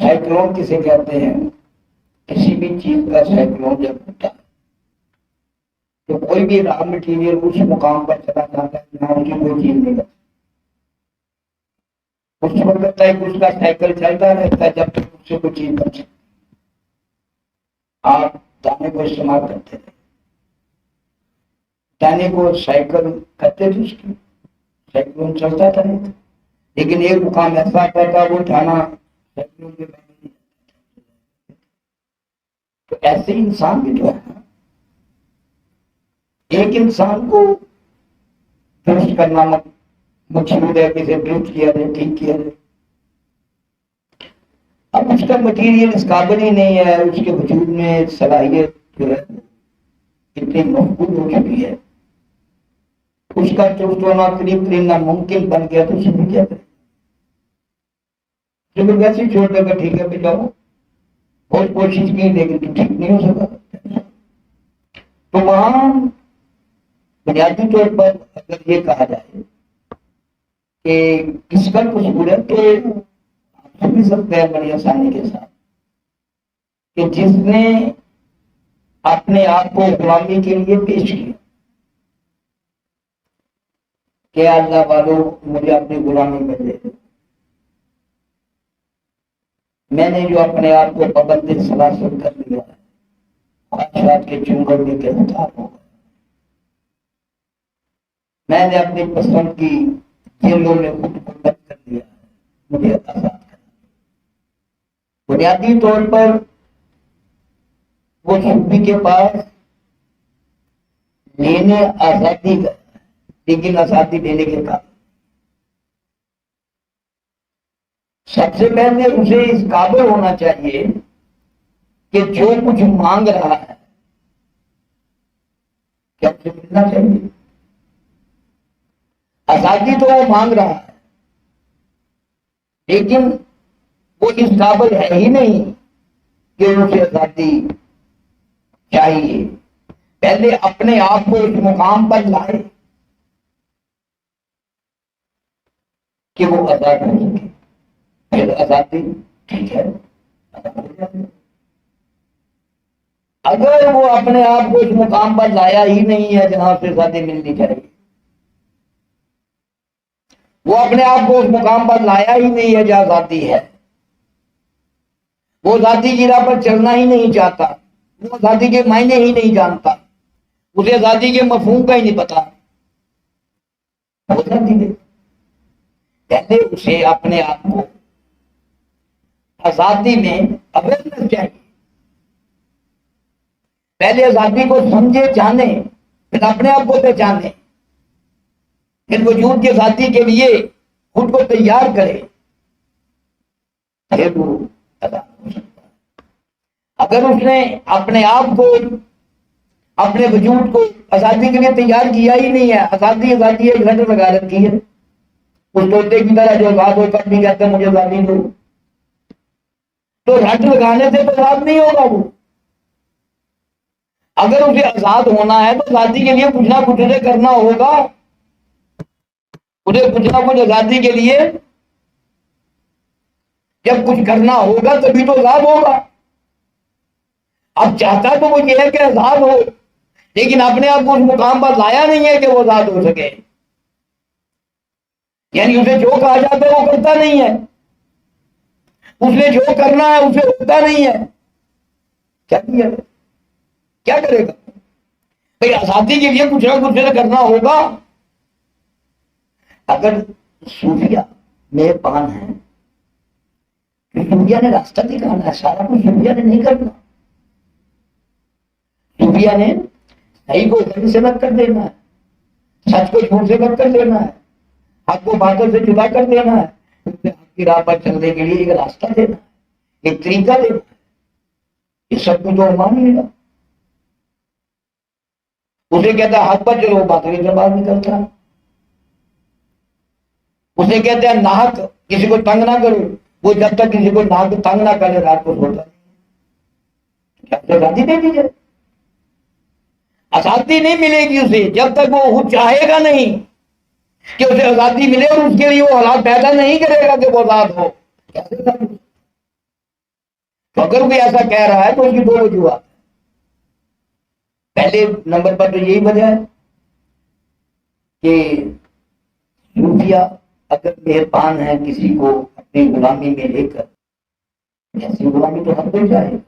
Cyclone किसे कहते हैं? किसी भी चीज का साइक्लोन जब होता है तो कोई भी रॉ मटेरियल उस मुकाम पर चला जाता है जहां उसकी कोई चीज नहीं बचती। उस वक्त तक उसका साइकिल चलता रहता है जब तक उससे कोई चीज बचे। आप दाने को इस्तेमाल करते थे, दाने को साइकिल करते थे, उसकी साइक्लोन चलता था नहीं, लेकिन एक मुकाम ऐसा आता था वो दाना साइक्लोन के बाद नहीं आता। तो ऐसे इंसान भी जो है ना, एक इंसान को दुरुस्त करना मकसूद है, किसे दुरुस्त किया जाए, ठीक किया जाए। अब उसका मटीरियल इस काबिल ही नहीं है, उसके वजूद में सलाहियत जो है इतनी महफूज हो चुकी है, उसका दुरुस्त होना करीब करीब नामुमकिन बन गया, तो उसमें क्या करें? जब वैसे ही छोड़ देगा, ठीक है जाओ, बहुत कोशिश की लेकिन तो ठीक नहीं हो सका। तो वहां बुनियादी तौर पर अगर ये कहा जाए कि किसका कसूर है, तो आप समझ सकते हैं बड़ी आसानी के साथ कि जिसने अपने आप को गुलामी के लिए पेश किया कि अल्लाह वालों मुझे अपनी गुलामी में दे दो, मैंने जो अपने आप को पाबंदी सलासल कर लिया है, ख्वाहिशात के चुंगड़ने के हथियार हो गए, मैंने अपनी पसंद की जेलों में खुद को बंद कर दिया है, मुझे आजाद कर। बुनियादी तौर पर वो सूफी के पास लेने आजादी का, लेकिन आजादी देने के कारण सबसे पहले उसे इस काबिल होना चाहिए कि जो कुछ मांग रहा है क्या उसे मिलना चाहिए। आजादी तो वो मांग रहा है, लेकिन वो इस काबिल है ही नहीं कि उसे आजादी चाहिए। पहले अपने आप को इस मुकाम पर लाए कि वो आजाद हो सके, फिर आजादी ठीक है। अगर वो अपने आप को इस मुकाम पर लाया ही नहीं है जहां से आजादी मिलनी चाहिए, वो अपने आप को उस मुकाम पर लाया ही नहीं है जहां आजादी है, वो आजादी की राह पर चलना ही नहीं चाहता, वो आजादी के मायने ही नहीं जानता, उसे आजादी के मफहूम का ही नहीं पता, वो आजादी दे। पहले उसे अपने आप को आजादी में अवेयरनेस चाहिए, पहले आजादी को समझे जाने, फिर अपने आप को पहचाने, फिर वजूद की आजादी के लिए खुद को तैयार करे, फिर वो आजाद हो सकता है। अगर उसने अपने आप को, अपने वजूद को आजादी के लिए तैयार किया ही नहीं है, आजादी आजादी एक घंटे लगा रखी है, उस तोते की तरह जो आजाद होकर भी कहते हैं मुझे आजादी दो, तो रट लगाने से तो आजाद नहीं होगा वो। अगर उसे आजाद होना है तो आजादी के लिए कुछ ना कुछ उसे करना होगा, उसे कुछ ना कुछ आजादी के लिए जब कुछ करना होगा तभी तो आजाद होगा। अब चाहता तो वो ये है कि आजाद हो, लेकिन अपने आप को उस मुकाम पर लाया नहीं है कि वो आजाद हो सके, यानी उसे जो कहा जाता है वो करता नहीं है, उसने जो करना है उसे होता नहीं है। क्या किया, क्या करेगा भाई? आजादी के लिए कुछ ना कुछ करना होगा। अगर सूफिया में पान है, सूफिया ने रास्ता दिखाना है, सारा कुछ सूफिया ने नहीं करना। सूफिया ने सही को गलत से अलग कर देना है, सच को झूठ से अलग कर देना है, हक को बातों से जुदा कर देना है, हक की राह पर चलने के लिए एक रास्ता देना है, एक तरीका देना है। ये सब कुछ तो मान लेगा। उसे कहता है हक पर चलो, बातों के जवाब निकलता है। उसे कहते हैं नाहक किसी को तंग ना करो, वो जब तक किसी को नाहक तंग ना करे रात को सोता नहीं। क्या आजादी दे दीजिए? आजादी नहीं मिलेगी उसे जब तक वो चाहेगा नहीं कि उसे आजादी मिले और उसके लिए वो हालात पैदा नहीं करेगा कि वो आजाद हो। कैसे तो अगर कोई ऐसा कह रहा है तो उसकी दो वजूहत। पहले नंबर पर तो यही वजह है कि सूफिया अगर मेहरबान है किसी को अपनी गुलामी में लेकर, ऐसी गुलामी तो हर कोई चाहेगा,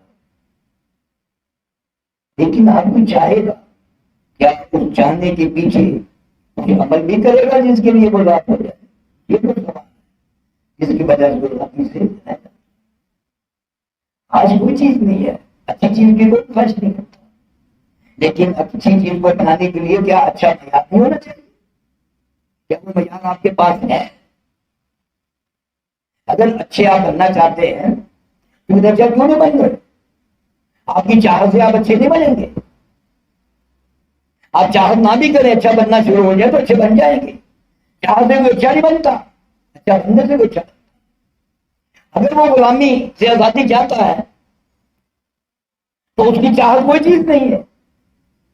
लेकिन हर कोई चाहेगा क्या उस चाहने के पीछे कोई अमल भी करेगा जिसके लिए वो रात हो जाए? ये तो सवाल है जिसकी वजह से गुलामी से आज कोई चीज नहीं है, अच्छी चीज की कोई ख्वाहिश नहीं करता, लेकिन अच्छी चीज को बनाने के लिए क्या अच्छा मयार नहीं होना चाहिए? क्या वो मयार आपके पास है? अगर अच्छे आप बनना चाहते हैं तो अच्छा क्यों नहीं बन गए? आपकी चाहत से आप अच्छे नहीं बनेंगे। आप चाहत ना भी करें, अच्छा बनना शुरू हो जाए तो अच्छे बन जाएंगे। चाहत से कोई अच्छा नहीं बनता, अच्छा बनने से कोई अच्छा। अगर वो गुलामी से आजादी चाहता है तो उसकी चाहत कोई चीज नहीं है,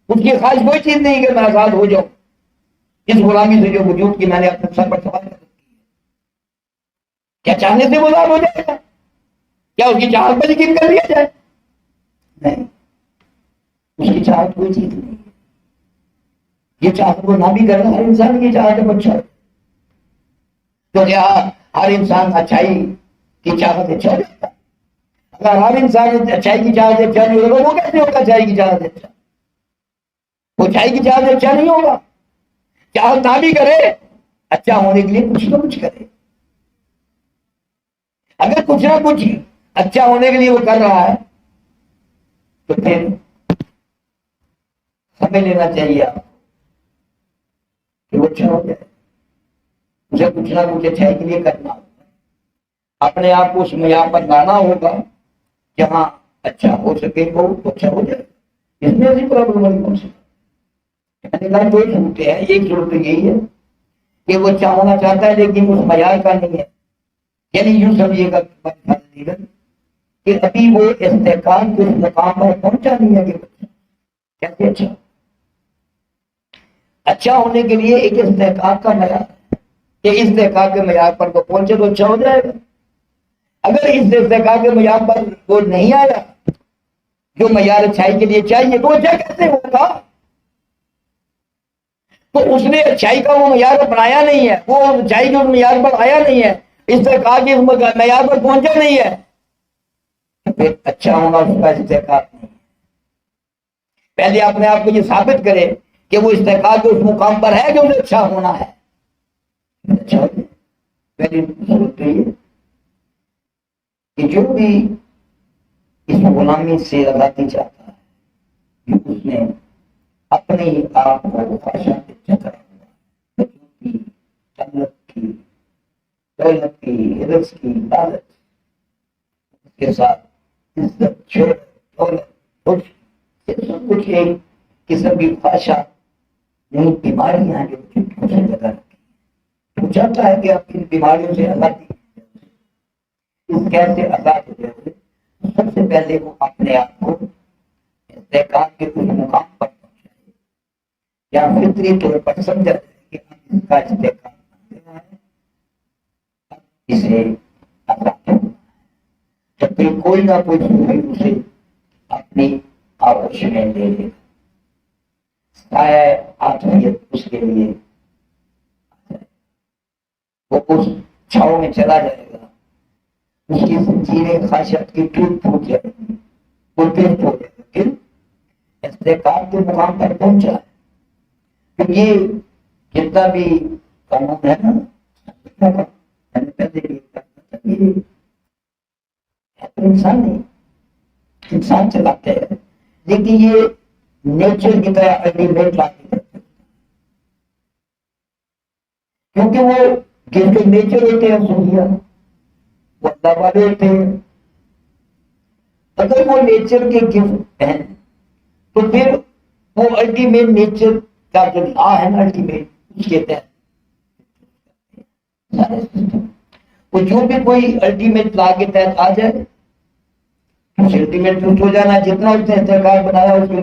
उसकी ख्वाहिश कोई चीज नहीं कि मैं आजाद हो जाऊं इस गुलामी से जो वजूद की मैंने अपने सर पर सवाल कर रखी है। क्या चाहने से वो आजाद हो जाएगा? क्या उसकी चाहत पर यकीन कर लिया जाए? नहीं, उसकी चाहत कोई चीज नहीं है। ये चाहत वो ना भी कर रहा, हर इंसान की चाहत है अच्छा। तो क्या हर इंसान अच्छाई की चाहत अच्छा हो जाता? अगर हर इंसान अच्छाई की चाहत अच्छा नहीं होगा वो कैसे होगा अच्छाई की चाहत अच्छा? वो अच्छाई की चाहत अच्छा नहीं होगा। चाहत ना भी करे, अच्छा होने के लिए कुछ ना कुछ करे। अगर कुछ ना कुछ अच्छा होने के लिए वो कर रहा है तो फिर समझ लेना चाहिए आपको कि वो अच्छा हो जाए। उसे कुछ ना कुछ अच्छाई के लिए करना होगा, अपने आप को उस मयार पर लाना होगा जहां अच्छा हो सके वो अच्छा हो जाए। इसमें ऐसी प्रॉब्लम नहीं हो सकती। मैंने कहा दो सूरतें हैं, एक सूरत तो यही है कि वो अच्छा होना चाहता है लेकिन उस मयार का नहीं है, यानी यूं समझिएगा कि अभी वो इस्तेकाम के उस मुकाम पर पहुंचा नहीं है कि कैसे अच्छा। अच्छा होने के लिए एक इस्तेकाम का मयार है कि इस्तेकाम के मयार पर वो पहुंचे तो अच्छा हो जाएगा। अगर इस इस्तेकाम के मयार पर वो नहीं आया जो मयार अच्छाई के लिए चाहिए तो अच्छा कैसे होगा? तो उसने अच्छाई का वो मयार अपनाया नहीं है, वो अच्छाई के उस मयार पर आया नहीं है, इस्तेकाम के मयार पर पहुंचा नहीं है, फिर अच्छा होना उसका इस्तेकाम नहीं। पहले अपने आप को ये साबित करे कि वो इस्तेकाम के उस मुकाम पर है कि उसे अच्छा होना है। अच्छा हो पहले जरूरत है कि जो भी इस गुलामी से आजादी चाहता है उसने अपने आप को दौलत की रिज़्क़ की लालच के साथ इज्जत शोहरत दौलत सब कुछ एक किस्म की ख्वाहिशा नहीं, बीमारियां जो उसे लगा रखी। वो चाहता है कि आप इन बीमारियों से आजादी इस कैसे आजाद हो जाए। सबसे पहले वो अपने आप को इस्तेकाम के उस मुकाम पर पहुंचाए या फितरी तौर पर समझा जाए कि हम इसका इस्तेकाम करते हैं, इसे आजाद होना है। तो फिर कोई ना कोई सूफी उसे अपनी आगोश में ले लेगा, आत्मीयत उसके लिए वो उस छाव में चला जाएगा, उसकी जंजीरें ख्वाहिशात की टूट फूट जाएगी, वो दुरुस्त हो जाएगा। फिर इस्तेकाम के मुकाम पर पहुंचा है। तो ये जितना भी कानून है ना, मैंने पहले भी ये इंसान नहीं, इंसान चलाते हैं, लेकिन ये नेचर की तरह अल्टीमेट लाती है, क्योंकि वो जिनके नेचर होते हैं सूफिया वो अल्लाह वाले होते हैं। अगर वो नेचर के गिफ्ट हैं तो फिर वो अल्टीमेट नेचर का जो लॉ है ना, अल्टीमेट उसके तहत सारे सिस्टम वो जो भी कोई अल्टीमेट लॉ के तहत आ जाए अल्टीमेट दुरुस्त हो जाना, जितना उसने इस्तेकाम बनाया उसके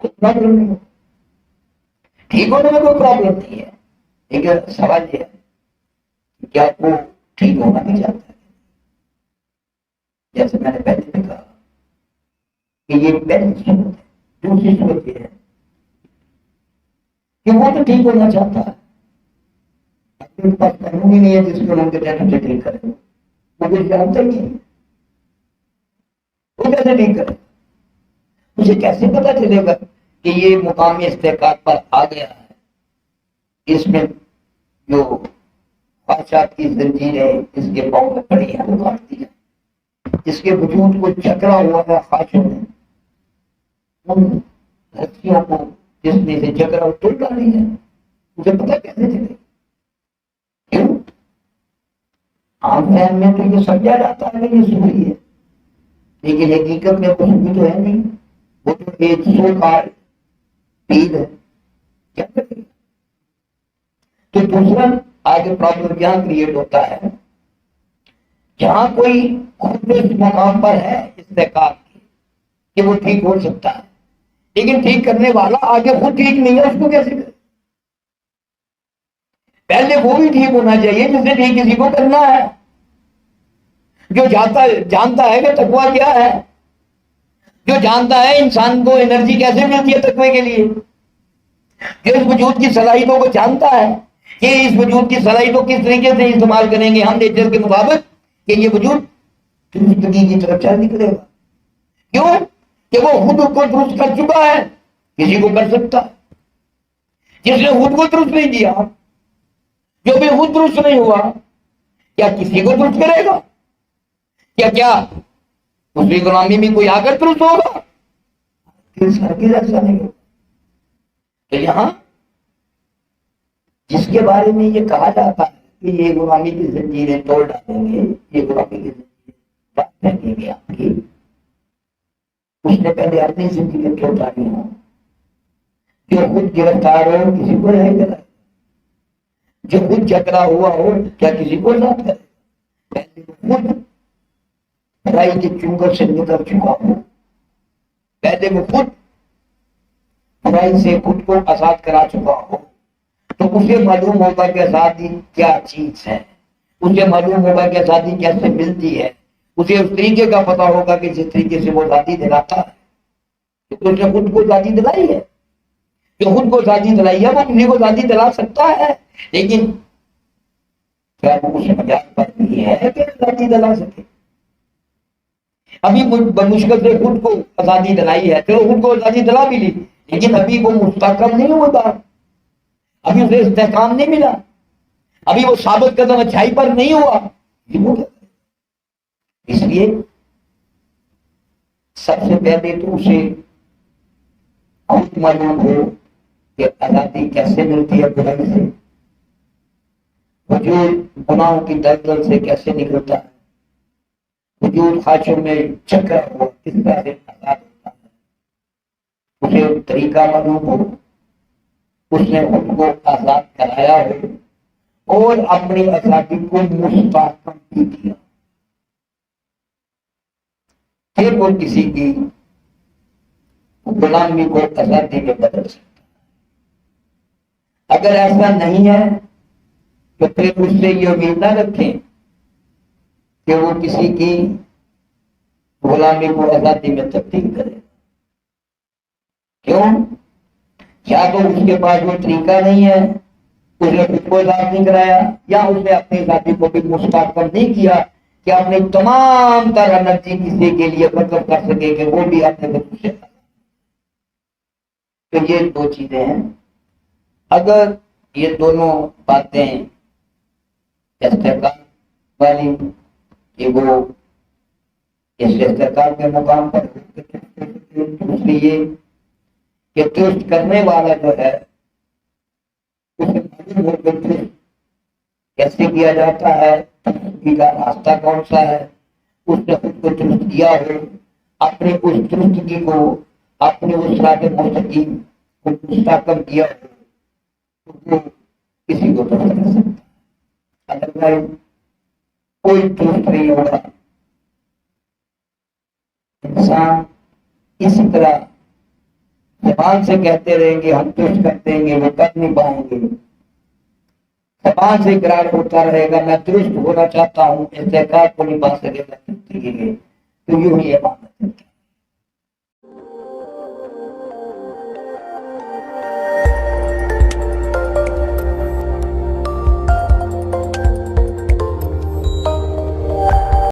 कोई प्रॉब्लम नहीं है, ठीक होने में कोई प्रॉब्लम नहीं है। लेकिन सवाल यह है क्या वो ठीक होना भी चाहता है? जैसे मैंने पहले भी कहा कि ये पहली सूरत है। दूसरी सूरत ये है कि वो तो ठीक होना चाहता है, अपने पास कानून ही नहीं है जिसको हम कहते हैं ठीक करें, वो कुछ जानता ही नहीं है, वो कैसे ठीक करे? मुझे कैसे पता चलेगा कि ये मुकामी इस्तेकात पर आ गया है? इसमें जो ख्वाहिशात की जंजीरें इसके पाँव में पड़ी है वो काट दी जाए, इसके वजूद को चकरा हुआ है ख्वाहिशों में, उन हस्तियों को जिसने से चकरा तोड़ डाली है, मुझे पता कैसे चलेगा? क्यों? आम फहम में तो ये समझा जाता है कि ये सूरी है, लेकिन हकीकत में कुछ भी तो है नहीं, वो तो एक सो कार पीर है, क्या करेगा? तो दूसरा आगे प्रॉब्लम यहां क्रिएट होता है, जहां कोई खुद इस मकाम पर है इस्तेकात की कि वो ठीक हो सकता है, लेकिन ठीक करने वाला आगे खुद ठीक नहीं है, उसको कैसे करे? पहले वो भी ठीक होना चाहिए जिसने ठीक किसी को करना है, जो जानता है कि तकवा क्या है, जो जानता है इंसान को एनर्जी कैसे मिलती है तकवे के लिए, जो इस वजूद की सलाहियतों को जानता है कि इस वजूद की सलाहियतों किस तरीके से इस्तेमाल करेंगे हम नेचर के मुताबिक कि ये वजूद जिंदगी की तरफ चल निकलेगा। क्यों? कि वो खुद को दुरुस्त कर चुका है, किसी को कर सकता है। जिसने खुद को दुरुस्त नहीं किया, जो भी खुद दुरुस्त नहीं हुआ, क्या किसी को दुरुस्त करेगा? क्या उसकी गुलामी में कोई आकर दुरुस्त होगा? ऐसा नहीं होगा। तो यहां जिसके बारे में ये कहा जाता है कि ये गुलामी की जंजीरें तोड़ डालेंगे, ये गुलामी की जंजीरें फेंकेंगे आपकी, उसने पहले अपनी जिंदगी तोड़ डाली हो। जो खुद गिरफ्तार हो किसी को नहीं कराएगा, जो खुद चकरा हुआ हो क्या किसी को साथ करेगा? पहले खुद बुराई के चुंगल से निकल चुका हो, पहले वो खुद बुराई से खुद को आजाद करा चुका हो, तो उसे मालूम होगा कि आजादी क्या चीज है, उसे मालूम होगा कि आजादी कैसे मिलती है, उसे उस तरीके का पता होगा कि जिस तरीके से वो आजादी दिलाता है। तो उसने खुद को आजादी दिलाई है, जो खुद को आजादी दिलाई है वो किसी को आजादी दिला सकता है, लेकिन क्या वो उस मजाक पर भी है कि आजादी दिला सके? अभी मुश्किल से खुद को आजादी दिलाई है, चलो खुद को आजादी दिला भी ली, लेकिन अभी वो मुस्तकम नहीं हुआ बात, अभी उसे इस्तेहकाम नहीं मिला, अभी वो साबित कदम अच्छाई पर नहीं हुआ। इसलिए सबसे पहले तो उसे खुद मालूम हो कि आजादी कैसे मिलती है बुराई से, वजूद गुनाहों की दलदल से कैसे निकलता है, वजूद ख्वाहिशों में चक्र हो किस तरह से आजाद होता है, उसे तरीका मालूम हो, उसने खुद को आजाद कराया हो और अपनी आजादी को मुस्तहकम भी किया, फिर वो किसी की गुलामी को आजादी में बदल सकता है। अगर ऐसा नहीं है तो फिर उससे ये उम्मीद ना रखें कि वो किसी की गुलामी को आजादी में तब्दील करे। क्यों? या तो उसके पास वो तरीका नहीं है, उसने खुद को आजाद नहीं कराया, या उसने अपनी आजादी को भी मुस्तहकम नहीं किया कि अपनी तमाम तरह एनर्जी किसी के लिए बदल कर सके कि वो भी अपने बच्चों से। तो ये दो चीजें हैं। अगर ये दोनों बातें इस्तेकाम वाली कि वो इस इस्तेकाम के मुकाम पर, दूसरी ये कि दुरुस्त करने वाला जो है उसे मालूम हो कि कैसे किया जाता है, का रास्ता कौन सा है, उसने खुद को दुरुस्त किया हो, अपने उस दुरुस्तगी को, अपने उस रास्ते मुस्तकीम को मुस्तहकम किया हो, तो वो किसी को दुरुस्त कर सकता है, अदरवाइज कोई दुरुस्त नहीं होगा। इंसान इसी तरह ज़बान से कहते रहेंगे हम दुरुस्त कर देंगे, वो कर नहीं पाएंगे। ज़बान से इकरार होता रहेगा मैं दुरुस्त होना चाहता हूँ, इस्तेकाम को नहीं पा सकेगा, तो यूं ही ये माना